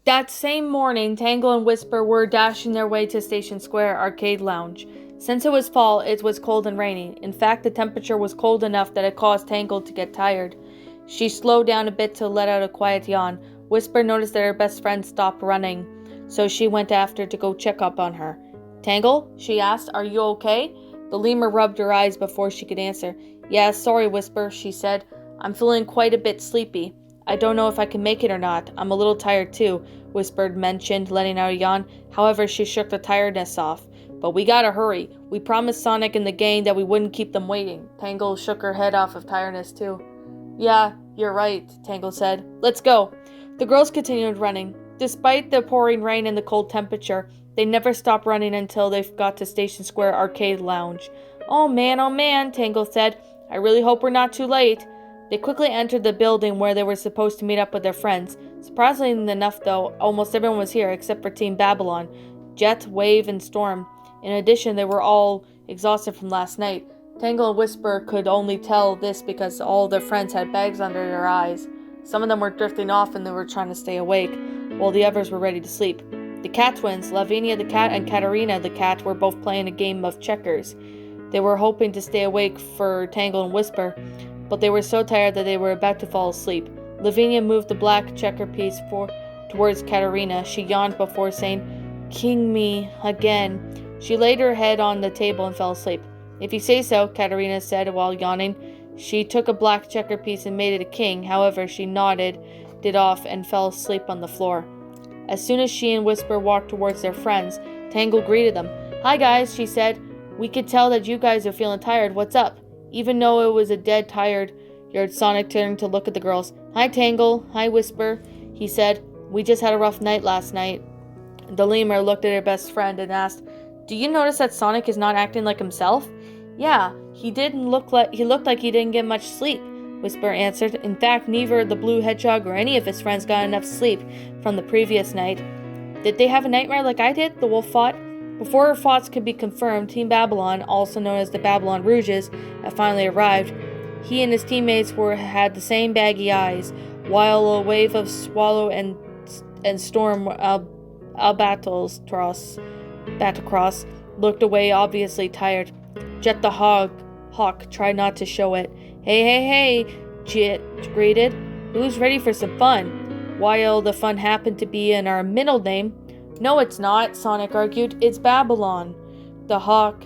That same morning, Tangle and Whisper were dashing their way to Station Square Arcade Lounge. Since it was fall, it was cold and rainy. In fact, the temperature was cold enough that it caused Tangle to get tired. She slowed down a bit to let out a quiet yawn. Whisper noticed that her best friend stopped running, so she went after to go check up on her. Tangle, she asked, are you okay? The lemur rubbed her eyes before she could answer. Yeah, sorry, Whisper, she said. I'm feeling quite a bit sleepy. I don't know if I can make it or not. I'm a little tired too, Whisper mentioned, letting out a yawn. However, she shook the tiredness off. But we gotta hurry. We promised Sonic and the gang that we wouldn't keep them waiting. Tangle shook her head off of tiredness too. Yeah, you're right, Tangle said. Let's go. The girls continued running. Despite the pouring rain and the cold temperature, they never stopped running until they got to Station Square Arcade Lounge. Oh man, Tangle said. I really hope we're not too late. They quickly entered the building where they were supposed to meet up with their friends. Surprisingly enough, though, almost everyone was here except for Team Babylon, Jet, Wave, and Storm. In addition, they were all exhausted from last night. Tangle and Whisper could only tell this because all their friends had bags under their eyes. Some of them were drifting off and they were trying to stay awake, while the others were ready to sleep. The cat twins, Lavinia the cat and Katarina the cat, were both playing a game of checkers. They were hoping to stay awake for Tangle and Whisper, but they were so tired that they were about to fall asleep. Lavinia moved the black checker piece towards Katarina. She yawned before saying, King me again. She laid her head on the table and fell asleep. If you say so, Katarina said while yawning. She took a black checker piece and made it a king. However, she nodded it off and fell asleep on the floor. As soon as she and Whisper walked towards their friends, Tangle greeted them. Hi guys, she said. We could tell that you guys are feeling tired. What's up? Even though it was a dead tired, Sonic turned to look at the girls. Hi Tangle, hi Whisper, he said. We just had a rough night last night. The lemur looked at her best friend and asked, Do you notice that Sonic is not acting like himself? Yeah, he looked like he didn't get much sleep, Whisper answered. In fact, neither the blue hedgehog or any of his friends got enough sleep from the previous night. Did they have a nightmare like I did? The wolf thought. Before her thoughts could be confirmed, Team Babylon, also known as the Babylon Rouges, had finally arrived. He and his teammates had the same baggy eyes, while a wave of Swallow and Storm Albatross looked away, obviously tired. Jet the Hawk tried not to show it. Hey, Jet greeted. Who's ready for some fun? While the fun happened to be in our middle name. No, it's not, Sonic argued. It's Babylon. The Hawk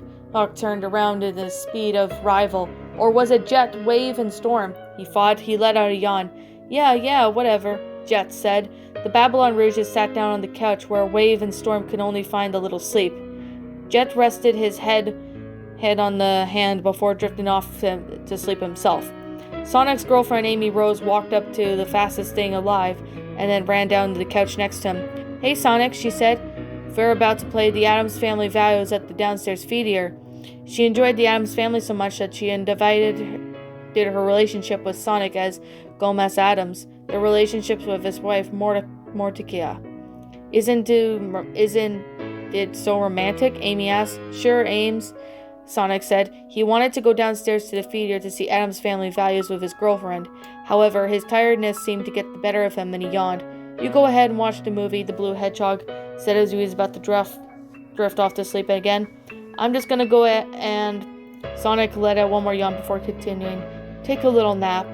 turned around in the speed of rival. Or was it Jet, Wave, and Storm? He thought. He let out a yawn. Yeah, whatever, Jet said. The Babylon Rouges sat down on the couch where Wave and Storm could only find a little sleep. Jet rested his head on the hand before drifting off to sleep himself. Sonic's girlfriend Amy Rose walked up to the fastest thing alive and then ran down to the couch next to him. Hey Sonic, she said. We're about to play the Addams Family Values at the downstairs feeder. She enjoyed the Addams Family so much that she divided her relationship with Sonic as Gomez Addams, the relationship with his wife Morticia. Isn't it so romantic? Amy asked. Sure, Ames, Sonic said. He wanted to go downstairs to the feeder to see Addams Family Values with his girlfriend. However, his tiredness seemed to get the better of him and he yawned. You go ahead and watch the movie, the blue hedgehog said as he was about to drift off to sleep again. I'm just gonna go and Sonic let out one more yawn before continuing. Take a little nap.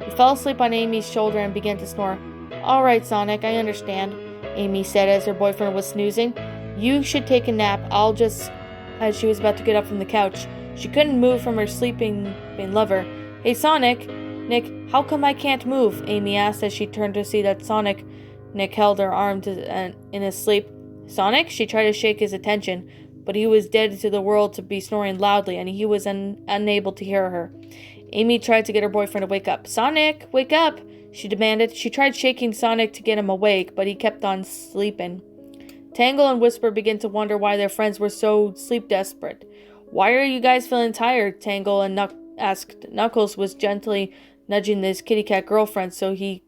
He fell asleep on Amy's shoulder and began to snore. Alright, Sonic, I understand, Amy said as her boyfriend was snoozing. You should take a nap. As she was about to get up from the couch. She couldn't move from her sleeping lover. Hey, Sonic! Nick, how come I can't move? Amy asked as she turned to see that Nick held her arm in his sleep. Sonic? She tried to shake his attention, but he was dead to the world to be snoring loudly, and he was unable to hear her. Amy tried to get her boyfriend to wake up. Sonic, wake up! She demanded. She tried shaking Sonic to get him awake, but he kept on sleeping. Tangle and Whisper began to wonder why their friends were so sleep-desperate. Why are you guys feeling tired? Tangle asked. Knuckles was gently nudging his kitty cat girlfriend, so he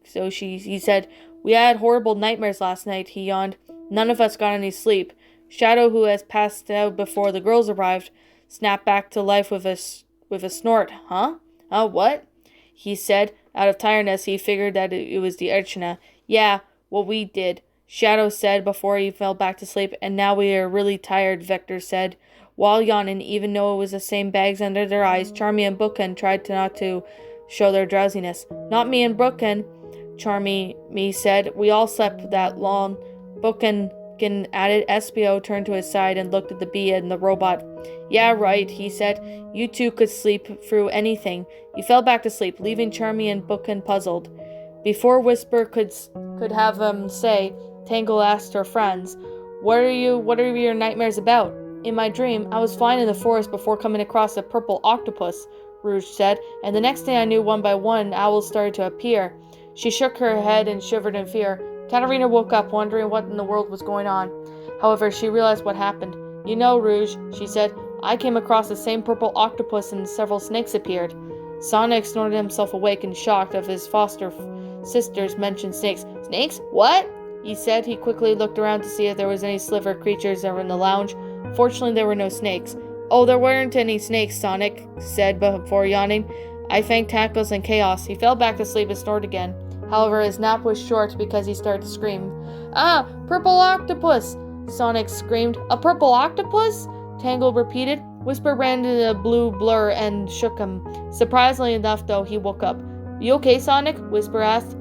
said, We had horrible nightmares last night, he yawned. None of us got any sleep. Shadow, who has passed out before the girls arrived, snapped back to life with a snort. Huh? What? He said. Out of tiredness, he figured that it was the Urchina. Yeah, what we did. Shadow said before he fell back to sleep. And now we are really tired, Vector said. While yawning, even though it was the same bags under their eyes, Charmy and Bookend tried not to show their drowsiness. Not me and Bookend, Charmy said. We all slept that long. Bookend added. SPO turned to his side and looked at the bee and the robot. Yeah, right, he said. You two could sleep through anything. He fell back to sleep, leaving Charmy and Bookend puzzled. Before Whisper could have say, Tangle asked her friends, What are your nightmares about? In my dream, I was flying in the forest before coming across a purple octopus, Rouge said, and the next thing I knew, one by one, owls started to appear. She shook her head and shivered in fear. Katarina woke up, wondering what in the world was going on. However, she realized what happened. You know, Rouge, she said, I came across the same purple octopus and several snakes appeared. Sonic snorted himself awake and shocked of his foster sisters mentioned snakes. Snakes? What? He said. He quickly looked around to see if there was any sliver creatures that were in the lounge. Fortunately, there were no snakes. Oh, there weren't any snakes, Sonic said before yawning. I thanked Tackles and Chaos. He fell back to sleep and snored again. However, his nap was short because he started to scream. Ah, purple octopus! Sonic screamed. A purple octopus? Tangle repeated. Whisper ran into a blue blur and shook him. Surprisingly enough, though, he woke up. You okay, Sonic? Whisper asked.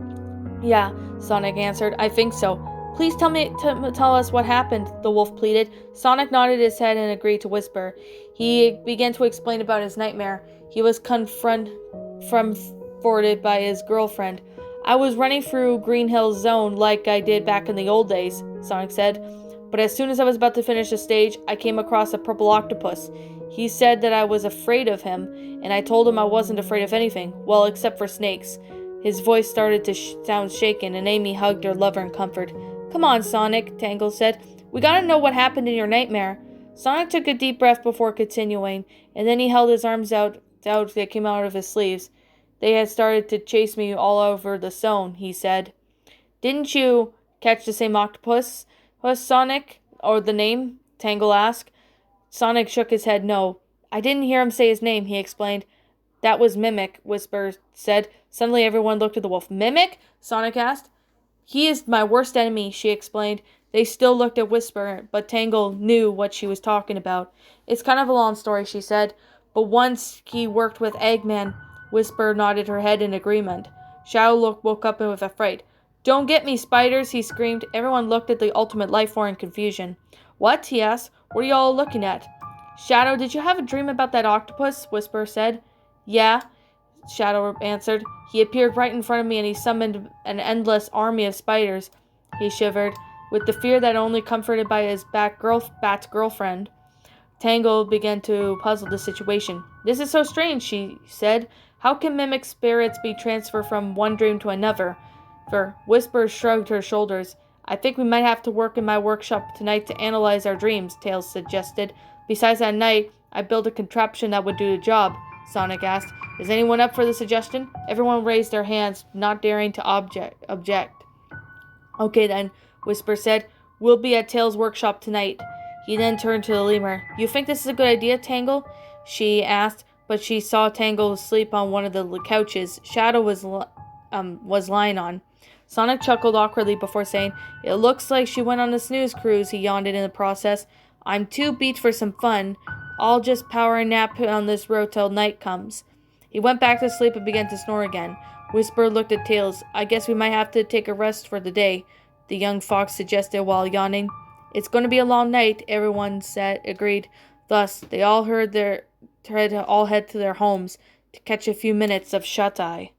Yeah, Sonic answered. I think so. Please tell us what happened, the wolf pleaded. Sonic nodded his head and agreed to Whisper. He began to explain about his nightmare. He was confronted by his girlfriend. I was running through Green Hill's zone like I did back in the old days, Sonic said. But as soon as I was about to finish the stage, I came across a purple octopus. He said that I was afraid of him, and I told him I wasn't afraid of anything, well, except for snakes. His voice started to sound shaken, and Amy hugged her lover in comfort. Come on, Sonic, Tangle said. We gotta know what happened in your nightmare. Sonic took a deep breath before continuing, and then he held his arms out that came out of his sleeves. They had started to chase me all over the zone, he said. Didn't you catch the same octopus, Sonic? Or the name? Tangle asked. Sonic shook his head no. I didn't hear him say his name, he explained. That was Mimic, Whisper said. Suddenly everyone looked at the wolf. Mimic? Sonic asked. He is my worst enemy, she explained. They still looked at Whisper, but Tangle knew what she was talking about. It's kind of a long story, she said. But once he worked with Eggman, Whisper nodded her head in agreement. Shadow woke up with a fright. Don't get me, spiders, he screamed. Everyone looked at the ultimate life form in confusion. What? He asked. What are you all looking at? Shadow, did you have a dream about that octopus? Whisper said. Yeah, Shadow answered. He appeared right in front of me and he summoned an endless army of spiders. He shivered, with the fear that only comforted by his Bat's girlfriend. Tangle began to puzzle the situation. This is so strange, she said. How can mimic spirits be transferred from one dream to another? Whisper shrugged her shoulders. I think we might have to work in my workshop tonight to analyze our dreams, Tails suggested. Besides, at night, I built a contraption that would do the job, Sonic asked. Is anyone up for the suggestion? Everyone raised their hands, not daring to object. Okay then, Whisper said. We'll be at Tails' workshop tonight. He then turned to the lemur. You think this is a good idea, Tangle? She asked, but she saw Tangle asleep on one of the couches Shadow was lying on. Sonic chuckled awkwardly before saying, It looks like she went on a snooze cruise, he yawned in the process. I'm too beat for some fun. I'll just power a nap on this road till night comes. He went back to sleep and began to snore again. Whisper looked at Tails. I guess we might have to take a rest for the day, the young fox suggested while yawning. It's going to be a long night, everyone agreed. Thus, they all head to their homes to catch a few minutes of shut-eye.